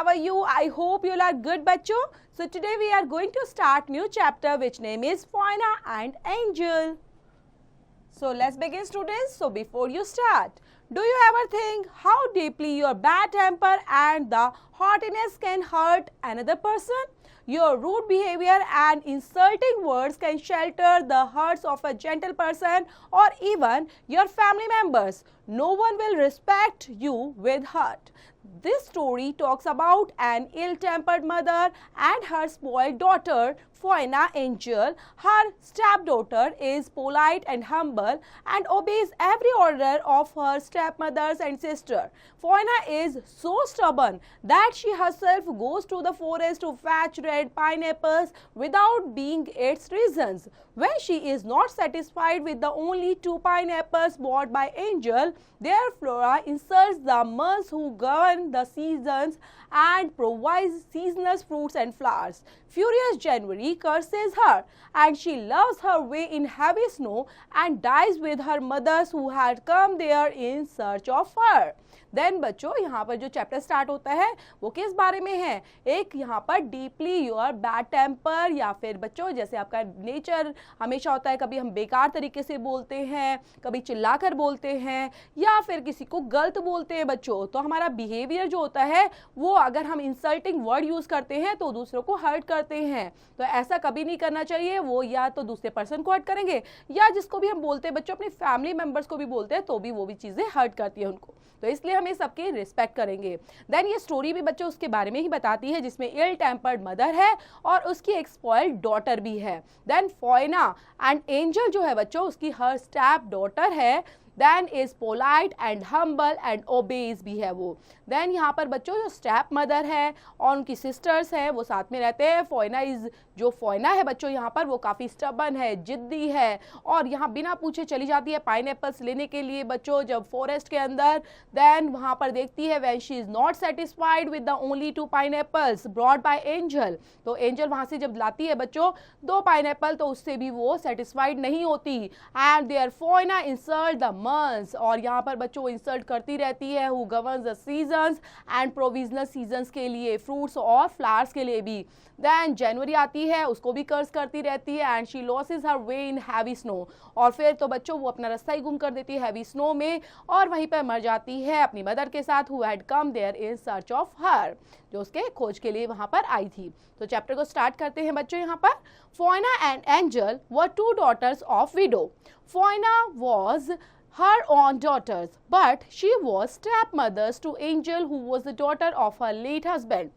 how are you? I hope you are good, bachcho. So today we are going to start new chapter which name is Foina and Angel. So let's begin, students. So before you start, do you ever think how deeply your bad temper and the haughtiness can hurt another person? Your rude behavior and insulting words can shelter the hurts of a gentle person or even your family members. No one will respect you with hurt. This story talks about an ill-tempered mother and her spoiled daughter, Foina Angel. Her stepdaughter is polite and humble and obeys every order of her stepmothers and sister. Foina is so stubborn that she herself goes to the forest to fetch red pineapples without being its reasons. When she is not satisfied with the only 2 pineapples bought by Angel, therefore insults the months who govern the seasons and provides seasonal fruits and flowers. Furious January curses her and she loves her way in heavy snow and dies with her mothers who had come there in search of her. Then बच्चों यहाँ पर जो chapter start होता है वो किस बारे में है? एक यहाँ पर डीपली योर बैड टेम्पर, या फिर बच्चों जैसे आपका नेचर हमेशा होता है, कभी हम बेकार तरीके से बोलते हैं, कभी चिल्लाकर बोलते हैं या फिर किसी को गलत बोलते हैं बच्चों, तो हमारा बिहेवियर जो होता है वो अगर हम इंसल्टिंग वर्ड यूज करते हैं तो दूसरों को हर्ट करते हैं। तो ऐसा कभी नहीं करना चाहिए। वो या तो दूसरे पर्सन को हर्ट करेंगे या जिसको भी हम बोलते हैं बच्चों अपने फैमिली मेंबर्स को भी बोलते हैं तो भी वो भी चीजें हर्ट करती है उनको, तो इसलिए हमें सबके रिस्पेक्ट करेंगे। देन ये स्टोरी भी बच्चों उसके बारे में ही बताती है जिसमें इल टेम्पर्ड मदर है और उसकी एक स्पॉइल्ड डॉटर भी है। देन फोइना एंड एंजल जो है बच्चों उसकी हर स्टेप डॉटर है, then is polite and humble and obeys भी है वो। देन यहाँ पर बच्चों जो स्टेप मदर है और उनकी सिस्टर्स हैं वो साथ में रहते हैं। फोइना इज जो फोइना है बच्चों यहाँ पर वो काफ़ी स्टबन है, जिद्दी है और यहाँ बिना पूछे चली जाती है पाइनएप्पल्स लेने के लिए बच्चों जब फॉरेस्ट के अंदर। देन वहाँ पर देखती है when she is not satisfied with the only 2 pineapples brought by Angel, तो एंजल वहाँ से जब लाती है बच्चों 2 पाइनएप्पल तो उससे भी वो सेटिस्फाइड नहीं होती। And there Foina insult the months, और यहाँ पर बच्चों इंसल्ट करती रहती है who governs the seasons and provisional seasons के लिए, फ्रूट्स और फ्लावर्स के लिए भी। देन जनवरी आती है उसको भी कर्स करती रहती है and she losses her way in heavy snow, और फिर तो बच्चों वो अपना रास्ता ही गुम कर देती है हैवी स्नो में और वहीं पर मर जाती है अपनी मदर के साथ who had come there in search of her, जो उसके खोज के लिए वहां पर आई थी। तो चैप्टर को स्टार्ट करते हैं बच्चों। यहाँ पर Foina and Angel were 2 daughters of widow. Foina was her own daughters, but she was stepmothers to Angel, who was the daughter of her late husband.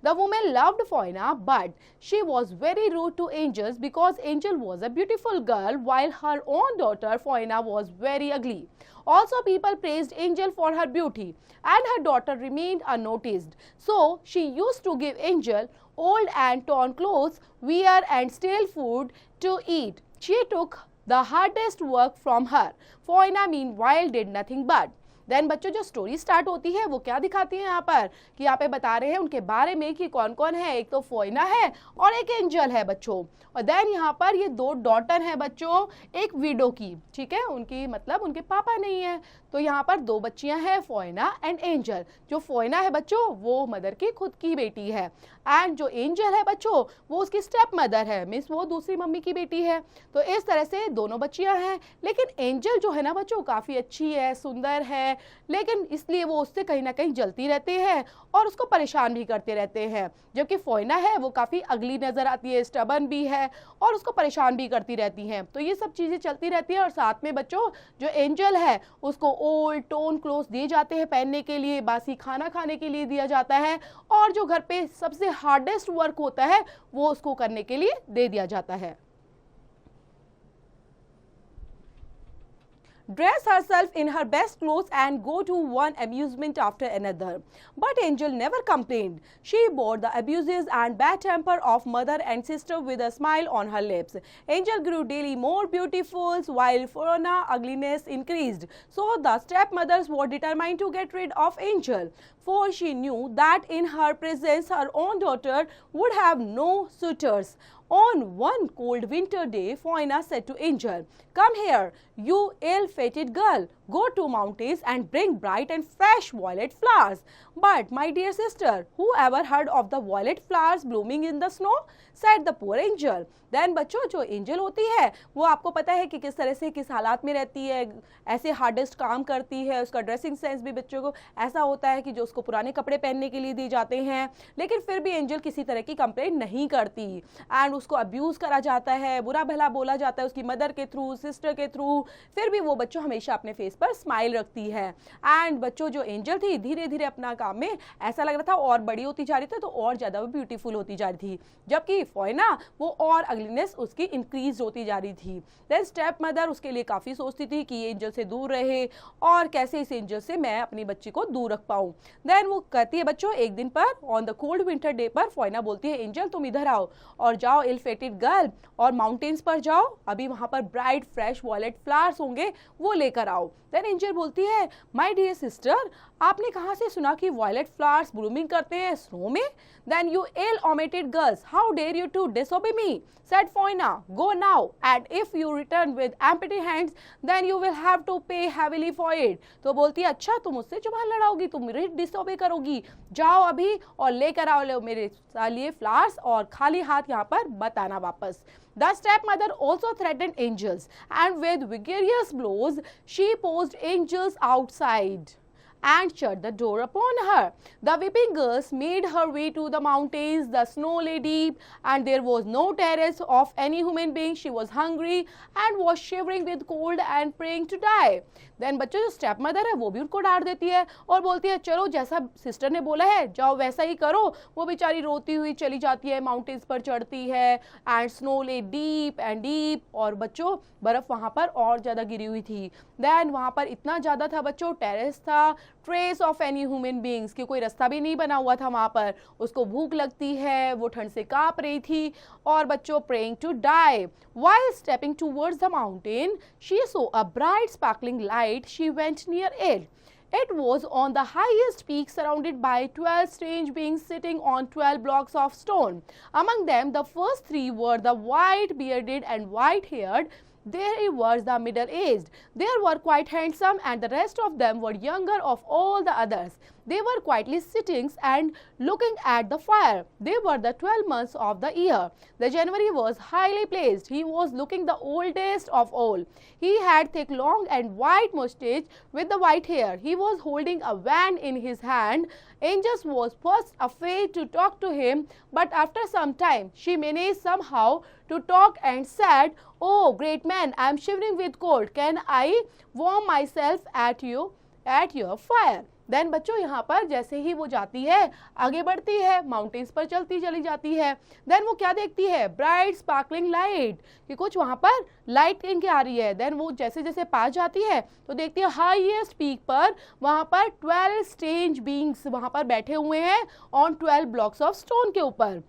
The woman loved Foina, but she was very rude to Angel because Angel was a beautiful girl, while her own daughter Foina was very ugly. Also, people praised Angel for her beauty, and her daughter remained unnoticed. So, she used to give Angel old and torn clothes, wear, and stale food to eat. She took the hardest work from her. Foina meanwhile did nothing but. Then बच्चों जो story start होती है वो क्या दिखाती है यहाँ पर कि यहाँ पे बता रहे हैं उनके बारे में कि कौन कौन है। एक तो फोइना है और एक एंजल है बच्चों, और देन यहाँ पर ये 2 डॉटर हैं बच्चों एक विडो की, ठीक है, उनकी मतलब उनके पापा नहीं है, तो यहाँ पर 2 बच्चियां हैं फोइना एंड एंजल। जो फोइना है बच्चों वो मदर की खुद की बेटी है एंड जो एंजल है बच्चों वो उसकी स्टेप मदर है, मीन्स वो दूसरी मम्मी की बेटी है। तो इस तरह से दोनों बच्चियां हैं, लेकिन एंजल जो है ना बच्चों काफ़ी अच्छी है, सुंदर है, लेकिन इसलिए वो उससे कहीं ना कहीं जलती रहती है और उसको परेशान भी करते रहते हैं। जबकि फोइना है वो काफ़ी अगली नज़र आती है, स्टबन भी है और उसको परेशान भी करती रहती हैं। तो ये सब चीज़ें चलती रहती हैं और साथ में बच्चों जो एंजल है उसको ओल्ड टोन क्लोथ दिए जाते हैं पहनने के लिए, बासी खाना खाने के लिए दिया जाता है, और जो घर पे सबसे हार्डेस्ट वर्क होता है वो उसको करने के लिए दे दिया जाता है। Dress herself in her best clothes and go to one amusement after another. But Angel never complained. She bore the abuses and bad temper of mother and sister with a smile on her lips. Angel grew daily more beautiful while Foina's ugliness increased. So the stepmothers were determined to get rid of Angel, for she knew that in her presence her own daughter would have no suitors. On one cold winter day, Foina said to Angel, "Come here, you ill-fated girl. go to mountains and bring bright and fresh violet flowers. But my dear sister, who ever heard of the violet flowers blooming in the snow? said the poor angel. Then बच्चों, जो angel होती है वो आपको पता है कि किस तरह से किस हालात में रहती है, ऐसे हार्डेस्ट काम करती है, उसका ड्रेसिंग सेंस भी बच्चों को ऐसा होता है कि जो उसको पुराने कपड़े पहनने के लिए दिए जाते हैं, लेकिन फिर भी एंजल किसी तरह की कंप्लेंट नहीं करती एंड उसको अब्यूज़ करा जाता है, बुरा भला बोला जाता है उसकी मदर के थ्रू, सिस्टर के थ्रू, फिर भी वो बच्चों हमेशा अपने फेस पर स्माइल रखती है। एंड बच्चों, जो एंजल थी धीरे धीरे अपना काम में ऐसा लग रहा था और बड़ी होती जा रही थी, तो और ज़्यादा वो ब्यूटीफुल होती जा रही थी, जबकि फोइना वो और अगलीनेस उसकी इंक्रीज होती जा रही थी। देन स्टेप मदर उसके लिए काफ़ी सोचती थी कि ये एंजल से दूर रहे और कैसे इस एंजल से मैं अपनी बच्ची को दूर रख पाऊँ। देन वो कहती है बच्चों, एक दिन पर on the cold winter day पर फोइना बोलती है, एंजल तुम इधर आओ और जाओ इल फेटेड गर्ल और माउंटेन्स पर जाओ, अभी वहाँ पर ब्राइट फ्रेश वॉयलेट फ्लावर्स होंगे, वो लेकर आओ। देन एंजल बोलती है, माय डियर सिस्टर, आपने कहाँ से सुना कि वॉयलेट फ्लावर्स ब्लूमिंग करते हैं स्नो में? Then you ill omitted girls, how dare you to disobey me? said Foina. Go now, and if you return with empty hands, then you will have to pay heavily for it. तो बोलती है, अच्छा तुम मुझसे जुबान लड़ाओगी, तुम मेरे disobey करोगी, जाओ अभी और लेकर आओ ले मेरे लिए फ्लावर्स और खाली हाथ यहाँ पर मत आना वापस। The stepmother also threatened angels, and with vigorous blows she forced angels outside and shut the door upon her. The weeping girls made her way to the mountains. The snow lay deep and there was no trace of any human being. She was hungry and was shivering with cold and praying to die. Then बच्चों, जो step mother है वो भी उनको डांट देती है और बोलती है, चलो जैसा सिस्टर ने बोला है जाओ वैसा ही करो। वो बेचारी रोती हुई चली जाती है, माउंटेन्स पर चढ़ती है एंड स्नो ले डीप एंड डीप, और बच्चों बर्फ वहाँ पर और ज़्यादा गिरी हुई थी। देन वहाँ पर इतना ज़्यादा था बच्चों, टेरेस था, trace of any human beings की कोई रास्ता भी नहीं बना हुआ था वहाँ पर। उसको भूख लगती है, वो ठंड से काँप रही थी और बच्चों praying to die. While stepping towards the mountain, she saw a bright sparkling light. She went near it. It was on the highest peak, surrounded by 12 strange beings sitting on 12 blocks of stone. Among them, the first three were the white-bearded and white-haired. There was the middle-aged. They were quite handsome, and the rest of them were younger of all the others. They were quietly sitting and looking at the fire. They were the 12 months of the year. The January was highly placed. He was looking the oldest of all. He had thick, long and white mustache with the white hair. He was holding a wand in his hand. Angels was first afraid to talk to him, but after some time she managed somehow to talk and said, "Oh, great man, I am shivering with cold. Can I warm myself at your fire?" Then बच्चों, यहाँ पर जैसे ही वो जाती है, आगे बढ़ती है, माउंटेन्स पर चलती चली जाती है। देन वो क्या देखती है? ब्राइट स्पार्कलिंग लाइट, कि कुछ वहाँ पर लाइट इनके आ रही है। देन वो जैसे जैसे पास जाती है तो देखती है हाईएस्ट पीक पर वहाँ पर 12 स्ट्रेंज बीइंग्स वहाँ पर बैठे हुए हैं ऑन 12 ब्लॉक्स ऑफ स्टोन के ऊपर।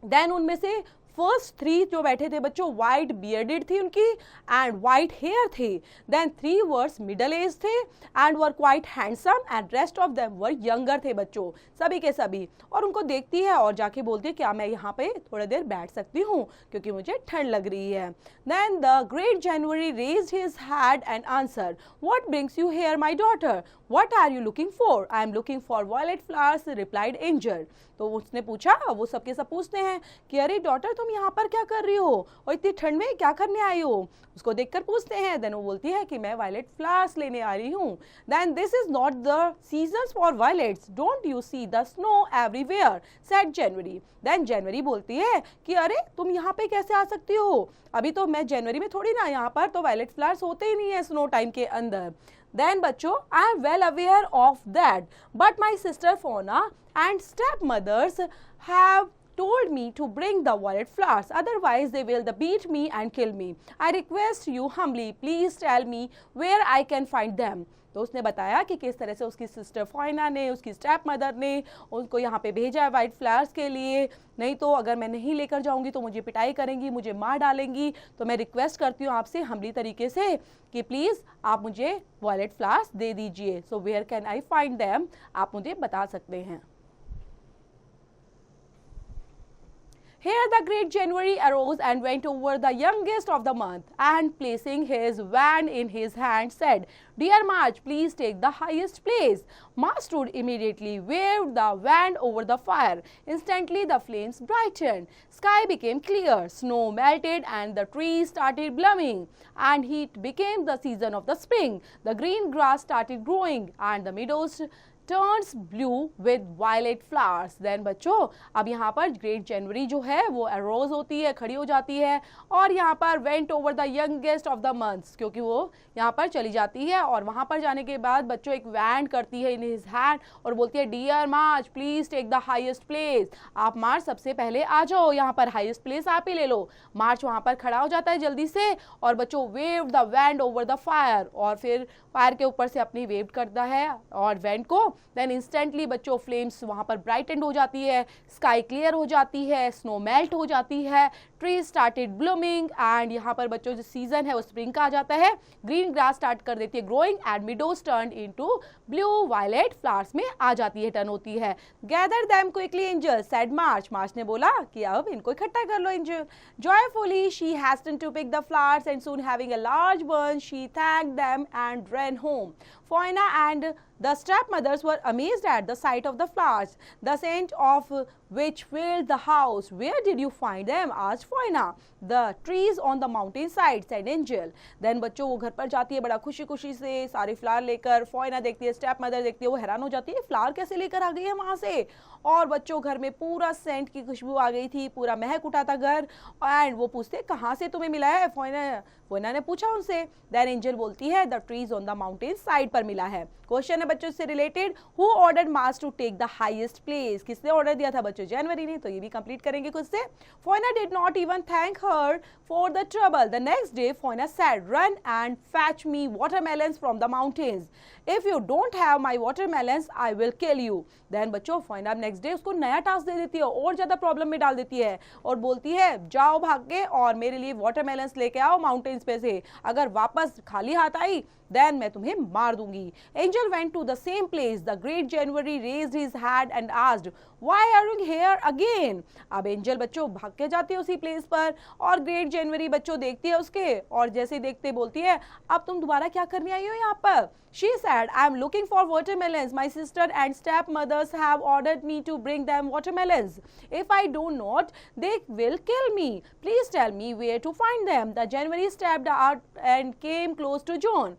देन उनमें से फर्स्ट 3 जो बैठे थे बच्चों, वाइट बियर्डेड थी उनकी एंड वाइट हेयर थे। देन 3 वर्स मिडल एज थे and were quite handsome and rest of them were younger थे बच्चों, सभी के सभी। और उनको देखती है और जाके बोलती है, क्या मैं यहाँ पे थोड़ी देर बैठ सकती हूँ क्योंकि मुझे ठंड लग रही है। Then the great January raised his head and answered, what brings you here my daughter? What are you looking for? I am looking for violet flowers, replied Angel. तो उसने पूछा, वो सबके सब पूछते हैं कि अरे डॉटर तुम यहाँ पर क्या कर रही हो और इतनी ठंड में क्या करने आई हो? उसको देखकर पूछते हैं। देन वो बोलती है कि मैं वायलेट फ्लावर्स लेने आ रही हूँ। Then this is not the season for violets, don't you see the snow everywhere, said January. Then January बोलती है कि अरे तुम यहाँ पे कैसे आ सकती हो? अभी तो मैं जनवरी में थोड़ी ना, यहाँ पर तो वायलेट फ्लावर्स होते ही नहीं है स्नो टाइम के अंदर। Then बच्चों, I am well aware of that, but my sister Fauna and stepmothers have told me to bring the violet flowers, otherwise they will beat me and kill me. I request you humbly, please tell me where I can find them. तो उसने बताया कि किस तरह से उसकी sister फोइना ने, उसकी स्टेप मदर ने उनको यहाँ पे भेजा है वाइट फ्लावर्स के लिए, नहीं तो अगर मैं नहीं लेकर जाऊँगी तो मुझे पिटाई करेंगी, मुझे मार डालेंगी। तो मैं रिक्वेस्ट करती हूँ आपसे हम्बली तरीके से कि प्लीज़ आप मुझे वायलेट फ्लावर्स दे दीजिए। So where can I find them, आप मुझे बता सकते हैं। Here the great January arose and went over the youngest of the month, and placing his wand in his hand said, "Dear March, please take the highest place." March stood immediately, waved the wand over the fire. Instantly the flames brightened, sky became clear, snow melted, and the trees started blooming, and it became the season of the spring. The green grass started growing, and the meadows turns blue with violet flowers. Then बच्चों अब यहाँ पर great जनवरी जो है वो arrows होती है, खड़ी हो जाती है, और यहाँ पर went over the youngest of the months, क्योंकि वो यहाँ पर चली जाती है और वहाँ पर जाने के बाद बच्चों एक वैंड करती है इन हिज हैंड और बोलती है, dear March please take the highest place. आप मार्च सबसे पहले आ जाओ, यहाँ पर हाईएस्ट प्लेस आप ही ले लो। मार्च वहाँ पर खड़ा हो जाता है जल्दी से और बच्चों wave the wand over the fire, और फिर फायर के ऊपर से अपनी वेव करता है और वैंड को। देन इंस्टेंटली बच्चों फ्लेम्स वहाँ पर ब्राइटेंड हो जाती है, स्काई क्लियर हो जाती है, स्नो मेल्ट हो जाती है, ट्री स्टार्टेड ब्लूमिंग, एंड यहाँ पर बच्चों जो सीजन है वो स्प्रिंग का आ जाता है। ग्रीन ग्रास स्टार्ट कर देती है growing, and meadows turn into blue violet flowers में आ जाती है, टर्न होती है। Gather them quickly Angel said March, March ने बोला कि अब इनको इकट्ठा कर लो Angel. Joyfully she hastened to pick the flowers, and soon having a large bunch she thanked them and ran home. Foina and the stepmothers were amazed at the sight of the flowers, the scent of which filled the house. Where did you find them? asked Foina. The trees on the mountain side, said Angel. Then बच्चों वो घर पर जाती है बड़ा खुशी खुशी से सारे फ्लावर लेकर। फोइना देखती है, स्टेप मदर देखती है, वो हैरान हो जाती है फ्लावर कैसे लेकर आ गई है वहां से। और बच्चों घर में पूरा सेंट की खुशबू आ गई थी, पूरा महक उठा था घर। एंड वो पूछते कहाँ से तुम्हें मिला है? फोइना ने पूछा उनसे। देन एंजल बोलती है the trees on the mountain side पर मिला है। क्वेश्चन है बच्चों से related, who ordered March to take the highest place? किसने ऑर्डर दिया था बच्चों? जनवरी ने। तो ये भी कंप्लीट करेंगे खुद से। Foina did not even thank her for the trouble. The next day Foina said, run and fetch me watermelons from the mountains. If you don't have my watermelons I will kill you. Then बच्चों Foina next day उसको नया task दे देती है और ज्यादा problem में डाल देती है और बोलती है, जाओ भाग के और मेरे लिए वाटरमेलन्स लेके आओ माउंटेन्स पे से। अगर वापस खाली हाथ आई then मैं तुम्हें मार दूंगी। Angel went to the same place. The great January raised his hand and asked, why are you here again? अब एंजल बच्चों भाग के जाती है उसी प्लेस पर और ग्रेट जनवरी बच्चों देखती है उसके और जैसे ही देखते बोलती है, अब तुम दोबारा क्या करने आई हो यहाँ पर? She said, I am looking for watermelons. My sister and stepmothers have ordered me to bring them watermelons. If I do not, they will kill me. Please tell me where to find them. The January stepped out and came close to June,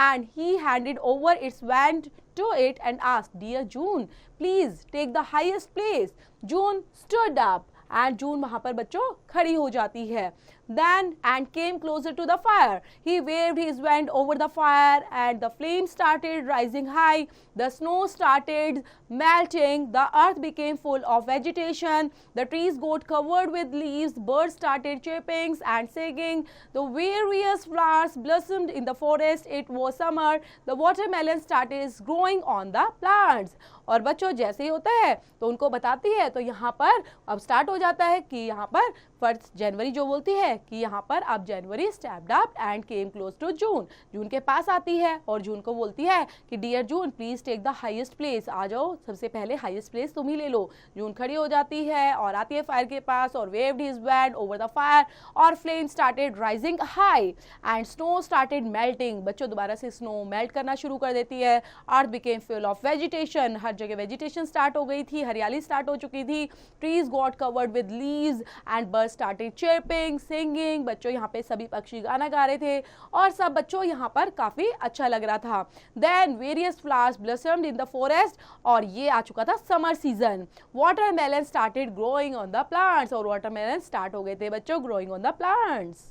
and he handed over its wand to it and asked, Dear June, please take the highest place. June stood up, and June वहाँ पर बच्चों खड़ी हो जाती है। Then and came closer to the fire. He waved his wand over the fire, and the flames started rising high. The snow started melting. The earth became full of vegetation. The trees got covered with leaves. Birds started chirping and singing. The various flowers blossomed in the forest. It was summer. The watermelon started growing on the plants. और बच्चों जैसे ही होता है तो उनको बताती है, तो यहाँ पर अब स्टार्ट हो जाता है कि यहाँ पर फर्स्ट जनवरी जो बोलती है कि यहाँ पर अब January stepped up and came close to June. June के पास आती है और जून को बोलती है कि dear June please take the highest place. आ जाओ सबसे पहले हाईएस्ट प्लेस तुम ही ले लो। जून खड़ी हो जाती है और आती है फायर के पास और waved his wand over the fire और flame started rising high and snow started melting. बच्चों दोबारा से स्नो मेल्ट करना शुरू कर देती है। अर्थ बिकेम फुल ऑफ वेजिटेशन, हर जगह वेजिटेशन स्टार्ट हो गई थी, हरियाली स्टार्ट हो चुकी थी। Trees got covered with leaves and birds started chirping singing. बच्चों यहाँ पे सभी पक्षी गाना गा रहे थे और सब बच्चों यहाँ पर काफी अच्छा लग रहा था। Then various flowers blossomed in the forest, और ये आ चुका था summer season. Watermelon started growing on the plants, और वाटरमेलन स्टार्ट हो गए थे बच्चों growing on the plants.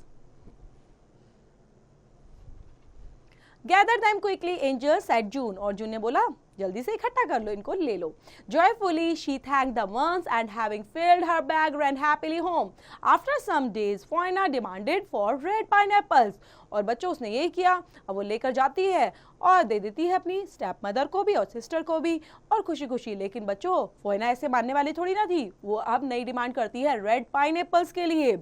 Gather them quickly Angel said June, और जून ने बोला जल्दी से इकट्ठा कर लो, इनको ले लो। Joyfully she thanked the ones and having filled her bag ran happily home. After some days Foina demanded for red pineapples, और बच्चों उसने यही किया। अब वो लेकर जाती है और दे देती है अपनी स्टेप मदर को भी और सिस्टर को भी और खुशी खुशी। लेकिन बच्चों फोइना ऐसे मानने वाली थोड़ी ना थी, वो अब नई डिमांड करती है रेड पाइनएप्पल्स के लिए।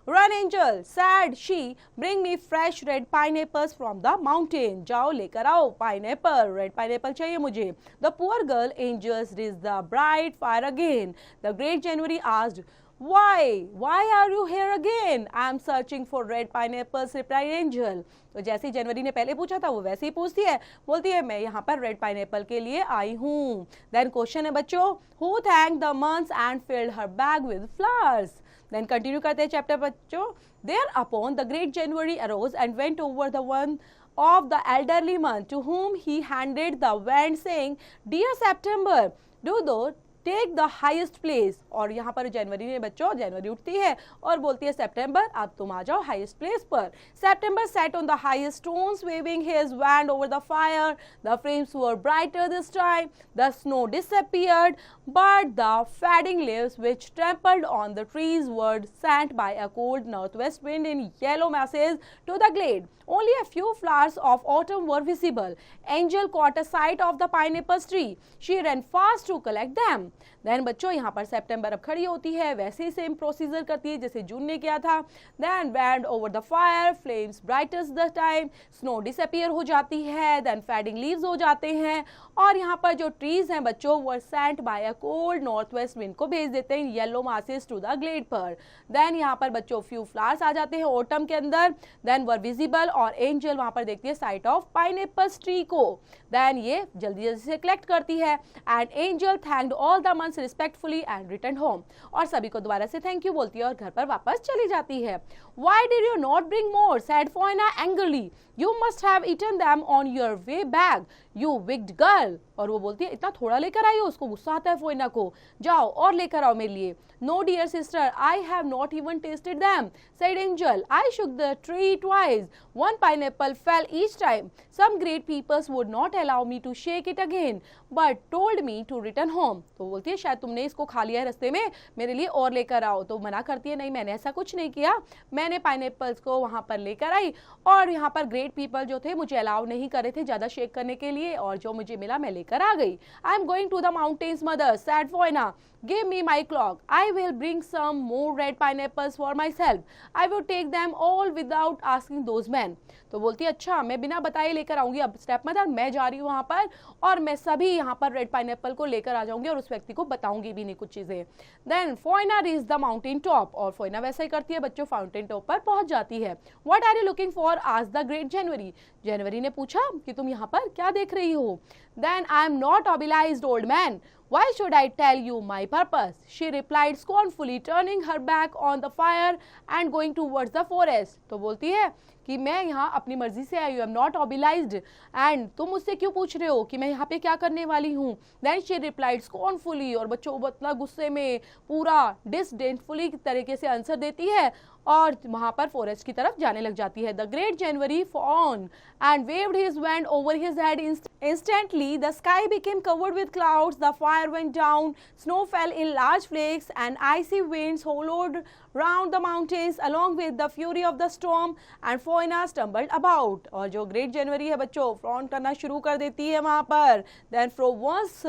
Run angel, said she, bring me fresh red pineapples from the mountain. जाओ लेकर आओ pineapple, red pineapple चाहिए मुझे। The poor girl angels raised the bright fire again. The great January asked, Why are you here again? I am searching for red pineapples, replied Angel. तो जैसे जनवरी ने पहले पूछा था वो वैसे ही पूछती है, बोलती है मैं यहाँ पर रेड पाइनएप्पल के लिए आई हूँ. देन क्वेश्चन है बच्चों, who thank the months and filled her bag with flowers. Then continue करते हैं चैप्टर बच्चों. Thereupon the great January arose and went over the one of the elderly month to whom he handed the wand saying, Dear September, do thou take the highest place. और यहाँ पर जनवरी में बच्चों जनवरी उठती है और बोलती है सेप्टेम्बर अब तुम आ जाओ हाइस्ट प्लेस पर. September set on the highest stones waving his wand over the fire. The flames were brighter this time. The snow disappeared but the fading leaves which trampled on the trees were sent by a cold northwest wind in yellow masses to the glade. Only a few flowers of autumn were visible. Angel caught a sight of the pineapple tree. She ran fast to collect them. Then बच्चों यहाँ पर सितंबर अब खड़ी होती है, वैसे ही same procedure करती है जैसे जून ने किया था. Then wand over the fire, flames brighters the time, snow disappear हो जाती है, देन फेडिंग लीव्स हो जाते हैं. और यहाँ पर जो ट्रीज हैं बच्चों वो sent by a cold north west wind को भेज देते हैं yellow masses to the glade पर. देन यहाँ पर बच्चों फ्यू फ्लावर्स आ जाते हैं ऑटम के अंदर. देन वर विजिबल और एंजल वहाँ पर देखती है साइट ऑफ पाइनएप्पल्स ट्री को. देन ये जल्दी जल्दी से कलेक्ट करती है and angel thanked all the months respectfully and return home. और सभी को दोबारा से थैंक यू बोलती है और घर पर वापस चली जाती है. Why did you not bring more? said Foina angrily. You must have eaten them on your way back, you wicked girl. और वो बोलती है इतना थोड़ा लेकर आई हो. उसको गुस्सा आता है फोइना को. जाओ और लेकर आओ मेरे लिए. No dear sister, I have not even tasted them, said Angel. I shook the tree twice. One pineapple fell each time. Some great peoples would not allow me to shake it again, but told me to return home. तो बोलती है शायद तुमने इसको खा लिया है रास्ते में, मेरे लिए और लेकर आओ. तो मना करती है नहीं मैंने ऐसा कुछ नहीं किया, मैंने पाइनएप्पल्स को वहाँ पर लेकर आई और यहाँ पर ग्रेट पीपल जो थे मुझे अलाउ नहीं कर रहे थे ज़्यादा शेक करने के लिए और जो मुझे मिला मैं लेकर आ गई. I am going to the mountains mother, said Foina. Give me my clock. I will bring some more red pineapples for myself. I will take them all without asking those men. तो बोलती है अच्छा मैं बिना बताए लेकर आऊंगी. अब स्टेप मदर मैं जा रही हूँ वहाँ पर और मैं सभी यहाँ पर रेड पाइनएप्पल को लेकर आ जाऊंगी और उस व्यक्ति को बताऊंगी भी नहीं कुछ चीजें. Then Foina reach the mountain top. और फोइना वैसा ही करती है बच्चों, फाउंटेन टॉप पर पहुंच जाती है. What are you looking for? Asked the great January. January ने पूछा कि तुम यहाँ पर क्या देख रही हो. Then I am not obliged old man. Why should I tell you my purpose? She replied scornfully, turning her back on the fire and going towards the forest. तो बोलती है कि मैं यहाँ अपनी मर्जी से आई हूँ. आई एम नॉट obliged एंड तुम मुझसे क्यों पूछ रहे हो कि मैं यहाँ पे क्या करने वाली हूँ. Then she replied scornfully. और बच्चों इतना गुस्से में पूरा डिसडेंटफुली तरीके से आंसर देती है और वहां पर फॉरेस्ट की तरफ जाने लग जाती है. The great January frowned and waved his wand over his head. Instantly, the sky became covered with clouds, the fire went down, snow fell in large flakes, and icy winds hollowed round the mountains along with the fury of the storm, and Foina stumbled about. और जो great जनवरी है बच्चों front करना शुरू कर देती है वहाँ पर. Then from once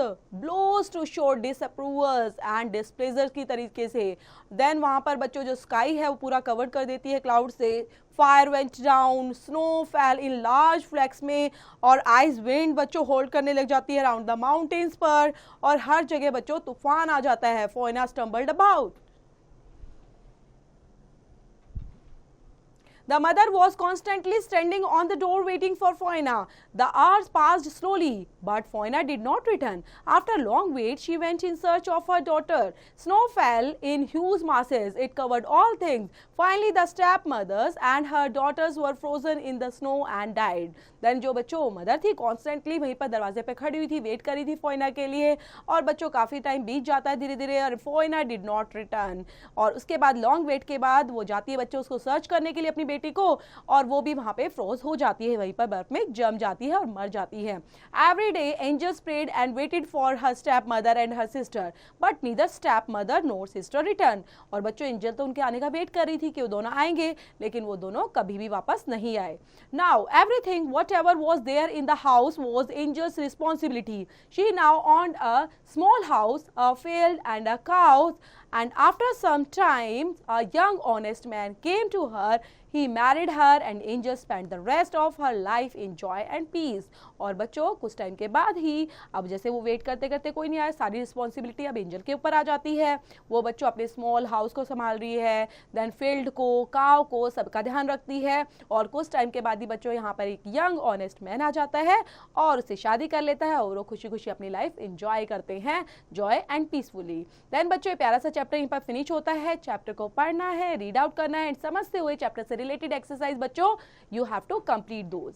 blows to show disapprovals and displeasure की तरीके से. Then वहाँ पर बच्चों जो स्काई है वो पूरा कवर कर देती है क्लाउड से. Fire went down, snow fell in large flakes में और आइस विंड बच्चों होल्ड करने लग जाती है अराउंड द माउंटेन्स पर और हर जगह बच्चों तूफान आ जाता है. Foina stumbled about. The mother was constantly standing on the door waiting for Foina. The hours passed slowly, but Foina did not return. After a long wait, she went in search of her daughter. Snow fell in huge masses. It covered all things. Finally, the stepmothers and her daughters were frozen in the snow and died. Then जो बच्चों mother थी constantly वहीं पर दरवाजे पे खड़ी हुई थी, वेट करी थी फोइना के लिए और बच्चों काफ़ी टाइम बीत जाता है धीरे धीरे और फोइना डिड नॉट रिटर्न. और उसके बाद लॉन्ग वेट के बाद वो जाती है बच्चों उसको सर्च करने के लिए अपनी बेटी को और वो भी वहां पे फ्रोज हो जाती है, वहीं पर बर्फ में जम जाती है और मर जाती है. Every day angels prayed and waited for her step mother and her sister but neither step mother nor sister return. और बच्चों एंजल तो उनके आने का वेट कर रही थी कि वो दोनों आएंगे लेकिन वो दोनों कभी भी वापस नहीं आए. Now everything whatever was there in the house was Angel's responsibility. She now owned a small house, a field and a cow and after some time a young honest man came to her. He married her and Angel spent the rest of her life in joy and peace. और बच्चों कुछ time के बाद ही अब जैसे वो wait करते करते कोई नहीं आया, सारी रिस्पॉन्सिबिलिटी अब एंजल के ऊपर आ जाती है. वो बच्चों अपने स्मॉल हाउस को संभाल रही है, देन फील्ड को, काव को, सबका ध्यान रखती है. और कुछ टाइम के बाद ही बच्चों यहाँ पर एक यंग ऑनेस्ट मैन आ जाता है और उससे शादी कर लेता है और वो खुशी खुशी अपनी लाइफ एंजॉय करते हैं, जॉय एंड पीसफुली. देन बच्चों ये प्यारा सा चैप्टर यहाँ पर फिनिश होता है. चैप्टर को पढ़ना है, रीड आउट करना है एंड समझते हुए चैप्टर से रिलेटेड एक्सरसाइज बच्चों you have to complete those.